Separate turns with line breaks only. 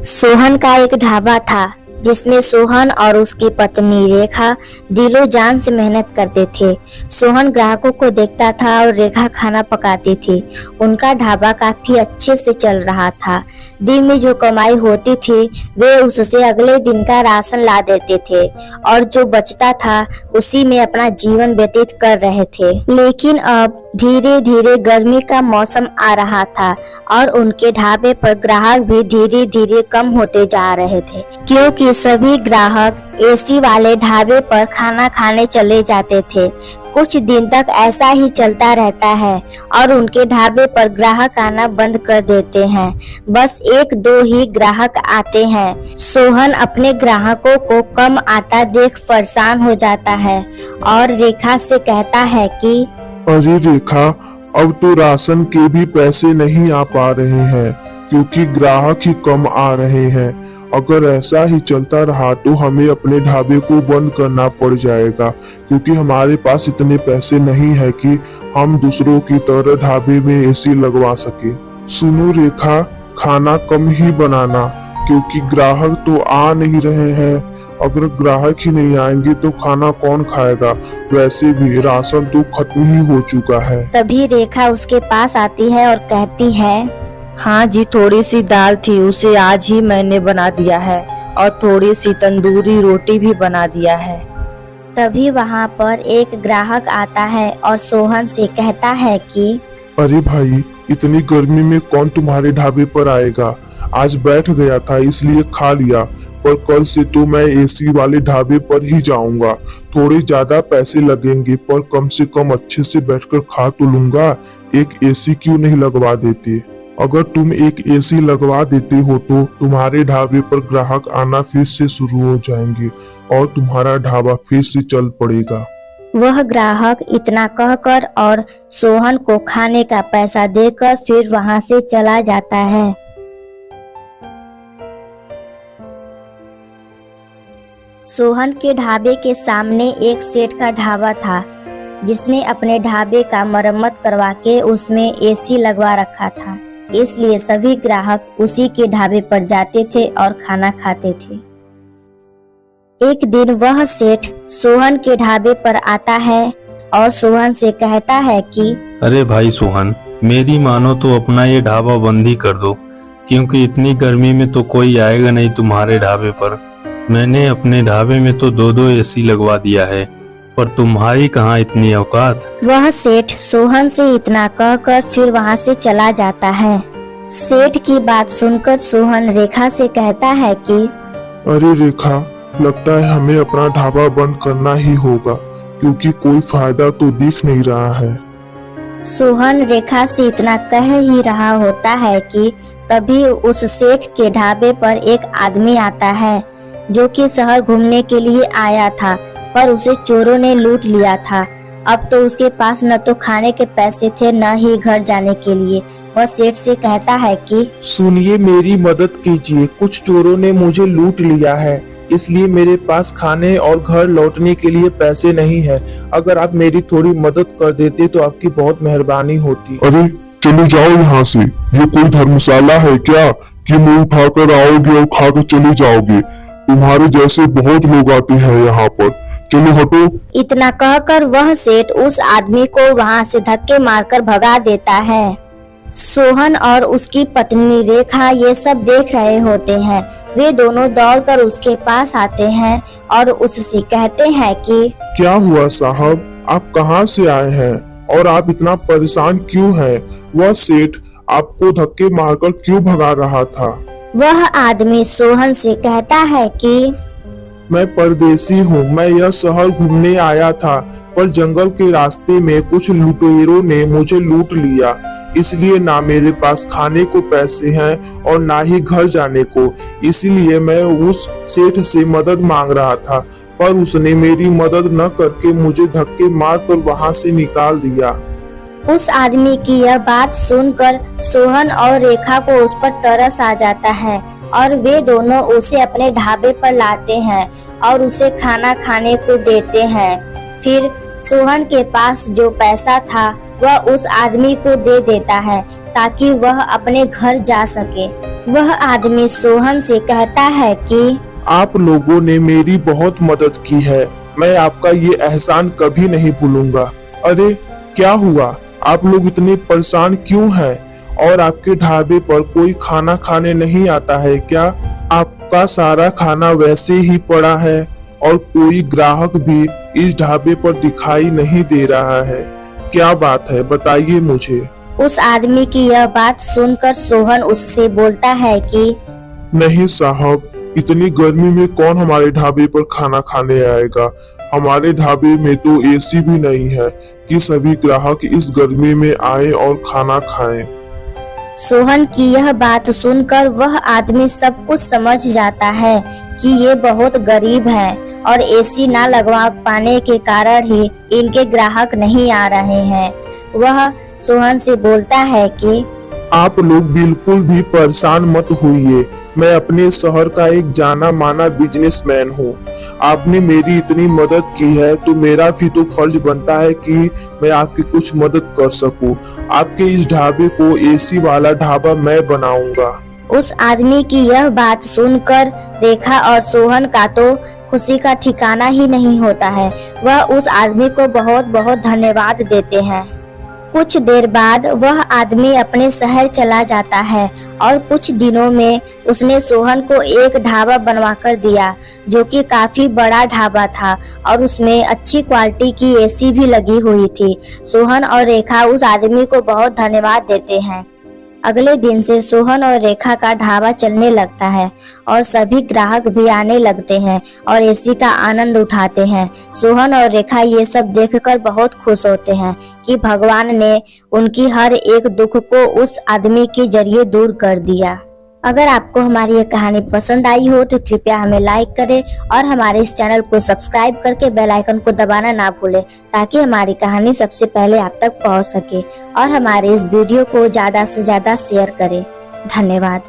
सोहन का एक ढाबा था जिसमें सोहन और उसकी पत्नी रेखा दिलो जान से मेहनत करते थे। सोहन ग्राहकों को देखता था और रेखा खाना पकाती थी। उनका ढाबा काफी अच्छे से चल रहा था। दिन में जो कमाई होती थी वे उससे अगले दिन का राशन ला देते थे और जो बचता था उसी में अपना जीवन व्यतीत कर रहे थे। लेकिन अब धीरे धीरे गर्मी का मौसम आ रहा था और उनके ढाबे पर ग्राहक भी धीरे धीरे कम होते जा रहे थे, क्योंकि सभी ग्राहक एसी वाले ढाबे पर खाना खाने चले जाते थे। कुछ दिन तक ऐसा ही चलता रहता है और उनके ढाबे पर ग्राहक आना बंद कर देते हैं। बस एक दो ही ग्राहक आते हैं। सोहन अपने ग्राहकों को कम आता देख परेशान हो जाता है और रेखा से कहता है कि
अरे रेखा, अब तो राशन के भी पैसे नहीं आ पा रहे हैं क्योंकि ग्राहक ही कम आ रहे हैं। अगर ऐसा ही चलता रहा तो हमें अपने ढाबे को बंद करना पड़ जाएगा, क्योंकि हमारे पास इतने पैसे नहीं है कि हम दूसरों की तरह ढाबे में एसी लगवा सके। सुनो रेखा, खाना कम ही बनाना, क्योंकि ग्राहक तो आ नहीं रहे हैं। अगर ग्राहक ही नहीं आएंगे तो खाना कौन खाएगा? वैसे भी राशन तो खत्म ही हो चुका है।
तभी रेखा उसके पास आती है और कहती है,
हाँ जी, थोड़ी सी दाल थी, उसे आज ही मैंने बना दिया है और थोड़ी सी तंदूरी रोटी भी बना दिया है।
तभी वहाँ पर एक ग्राहक आता है और सोहन से कहता है कि
अरे भाई, इतनी गर्मी में कौन तुम्हारे ढाबे पर आएगा? आज बैठ गया था इसलिए खा लिया, पर कल से तो मैं एसी वाले ढाबे पर ही जाऊंगा। थोड़े ज्यादा पैसे लगेंगे पर कम से कम अच्छे से बैठकर खा तो लूंगा। एक एसी क्यों नहीं लगवा देते? अगर तुम एक एसी लगवा देते हो तो तुम्हारे ढाबे पर ग्राहक आना फिर से शुरू हो जाएंगे और तुम्हारा ढाबा फिर से चल पड़ेगा।
वह ग्राहक इतना कहकर और सोहन को खाने का पैसा देकर फिर वहां से चला जाता है। सोहन के ढाबे के सामने एक सेठ का ढाबा था जिसने अपने ढाबे का मरम्मत करवा के उसमें एसी लगवा रखा था, इसलिए सभी ग्राहक उसी के ढाबे पर जाते थे और खाना खाते थे। एक दिन वह सेठ सोहन के ढाबे पर आता है और सोहन से कहता है कि
अरे भाई सोहन, मेरी मानो तो अपना ये ढाबा बंद ही कर दो, क्योंकि इतनी गर्मी में तो कोई आएगा नहीं तुम्हारे ढाबे पर। मैंने अपने ढाबे में तो 2-2 एसी लगवा दिया है, पर तुम्हारी कहाँ इतनी औकात।
वह सेठ सोहन से इतना कहकर फिर वहाँ से चला जाता है। सेठ की बात सुनकर सोहन रेखा से कहता है कि
अरे रेखा, लगता है हमें अपना ढाबा बंद करना ही होगा, क्योंकि कोई फायदा तो दिख नहीं रहा है।
सोहन रेखा से इतना कह ही रहा होता है कि तभी उस सेठ के ढाबे पर एक आदमी आता है जो कि शहर घूमने के लिए आया था, पर उसे चोरों ने लूट लिया था। अब तो उसके पास न तो खाने के पैसे थे न ही घर जाने के लिए। वह सेठ से कहता है कि
सुनिए, मेरी मदद कीजिए, कुछ चोरों ने मुझे लूट लिया है, इसलिए मेरे पास खाने और घर लौटने के लिए पैसे नहीं है। अगर आप मेरी थोड़ी मदद कर देते तो आपकी बहुत मेहरबानी होती।
अरे चले जाओ यहाँ से, ये कोई धर्मशाला है क्या कि मुंह उठाकर आओगे और खाकर चले जाओगे? तुम्हारे जैसे बहुत लोग आते हैं यहाँ पर, चलो हटो।
इतना कहकर वह सेठ उस आदमी को वहाँ से धक्के मारकर भगा देता है। सोहन और उसकी पत्नी रेखा ये सब देख रहे होते हैं। वे दोनों दौड़कर उसके पास आते हैं और उससे कहते हैं कि
क्या हुआ साहब, आप कहाँ से आए हैं और आप इतना परेशान क्यों हैं? वह सेठ आपको धक्के मारकर क्यों भगा रहा था?
वह आदमी सोहन से कहता है कि
मैं परदेसी हूँ, मैं यह शहर घूमने आया था, पर जंगल के रास्ते में कुछ लुटेरों ने मुझे लूट लिया, इसलिए ना मेरे पास खाने को पैसे हैं और ना ही घर जाने को। इसलिए मैं उस सेठ से मदद मांग रहा था, पर उसने मेरी मदद न करके मुझे धक्के मारकर वहाँ से निकाल दिया।
उस आदमी की यह बात सुनकर सोहन और रेखा को उस पर तरस आ जाता है और वे दोनों उसे अपने ढाबे पर लाते हैं और उसे खाना खाने को देते हैं। फिर सोहन के पास जो पैसा था वह उस आदमी को दे देता है ताकि वह अपने घर जा सके। वह आदमी सोहन से कहता है कि
आप लोगों ने मेरी बहुत मदद की है, मैं आपका ये एहसान कभी नहीं भूलूंगा। अरे क्या हुआ, आप लोग इतने परेशान क्यों हैं? और आपके ढाबे पर कोई खाना खाने नहीं आता है क्या? आपका सारा खाना वैसे ही पड़ा है और कोई ग्राहक भी इस ढाबे पर दिखाई नहीं दे रहा है। क्या बात है, बताइए मुझे।
उस आदमी की यह बात सुनकर सोहन उससे बोलता है कि
नहीं साहब, इतनी गर्मी में कौन हमारे ढाबे पर खाना खाने आएगा। हमारे ढाबे में तो एसी भी नहीं है कि सभी ग्राहक इस गर्मी में आए और खाना खाएं।
सोहन की यह बात सुनकर वह आदमी सब कुछ समझ जाता है कि ये बहुत गरीब हैं और एसी ना लगवा पाने के कारण ही इनके ग्राहक नहीं आ रहे हैं। वह सोहन से बोलता है कि
आप लोग बिल्कुल भी परेशान मत होइए, मैं अपने शहर का एक जाना माना बिजनेसमैन हूँ। आपने मेरी इतनी मदद की है तो मेरा भी तो फर्ज बनता है कि मैं आपकी कुछ मदद कर सकूं। आपके इस ढाबे को एसी वाला ढाबा मैं बनाऊंगा।
उस आदमी की यह बात सुनकर रेखा और सोहन का तो खुशी का ठिकाना ही नहीं होता है। वह उस आदमी को बहुत बहुत धन्यवाद देते हैं। कुछ देर बाद वह आदमी अपने शहर चला जाता है और कुछ दिनों में उसने सोहन को एक ढाबा बनवाकर दिया जो कि काफी बड़ा ढाबा था और उसमें अच्छी क्वालिटी की एसी भी लगी हुई थी। सोहन और रेखा उस आदमी को बहुत धन्यवाद देते हैं। अगले दिन से सोहन और रेखा का ढाबा चलने लगता है और सभी ग्राहक भी आने लगते हैं और एसी का आनंद उठाते हैं। सोहन और रेखा ये सब देखकर बहुत खुश होते हैं कि भगवान ने उनकी हर एक दुख को उस आदमी के जरिए दूर कर दिया। अगर आपको हमारी ये कहानी पसंद आई हो तो कृपया हमें लाइक करें और हमारे इस चैनल को सब्सक्राइब करके बेल आइकन को दबाना ना भूलें ताकि हमारी कहानी सबसे पहले आप तक पहुंच सके और हमारे इस वीडियो को ज्यादा से ज्यादा शेयर करें। धन्यवाद।